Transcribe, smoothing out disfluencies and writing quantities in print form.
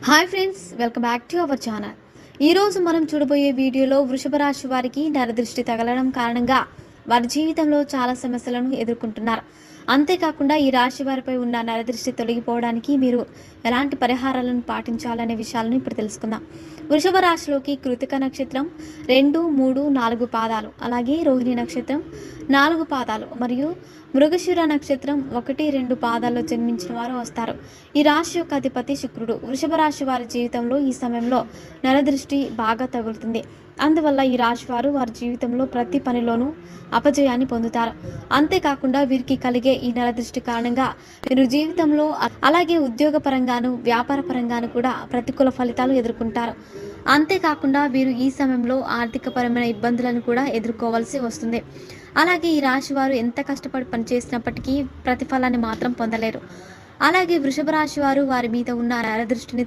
Hi friends, welcome back to our channel. ఈరోజు మనం చూడబోయే వీడియోలో వృషభ రాశి వారికి నరదృష్టి తగలడం కారణంగా వారి జీవితంలో చాలా సమస్యలను ఎదుర్కొంటున్నారు. అంతేకాకుండా ఈ రాశి వారిపై ఉన్న నరదృష్టి తొలగిపోవడానికి మీరు ఎలాంటి పరిహారాలను పాటించాలనే విషయాలను ఇప్పుడు తెలుసుకుందాం. వృషభ రాశిలోకి కృతిక నక్షత్రం 2, 3, 4 పాదాలు, అలాగే రోహిణి నక్షత్రం 4 పాదాలు మరియు మృగశిర నక్షత్రం 1, 2 పాదాల్లో జన్మించిన వారు వస్తారు. ఈ రాశి యొక్క అధిపతి శుక్రుడు. వృషభ రాశి వారి జీవితంలో ఈ సమయంలో నరదృష్టి బాగా తగులుతుంది. అందువల్ల ఈ రాశి వారు వారి జీవితంలో ప్రతి పనిలోనూ అపజయాన్ని పొందుతారు. అంతేకాకుండా వీరికి కలిగే ఈ నరదృష్టి కారణంగా వీరు జీవితంలో అలాగే ఉద్యోగ పరంగాను వ్యాపార పరంగాను కూడా ప్రతికూల ఫలితాలు ఎదుర్కొంటారు. అంతేకాకుండా వీరు ఈ సమయంలో ఆర్థికపరమైన ఇబ్బందులను కూడా ఎదుర్కోవాల్సి వస్తుంది. అలాగే ఈ రాశి వారు ఎంత కష్టపడి పనిచేసినప్పటికీ ప్రతిఫలాన్ని మాత్రం పొందలేరు. అలాగే వృషభ రాశి వారు వారి మీద ఉన్న నరదృష్టిని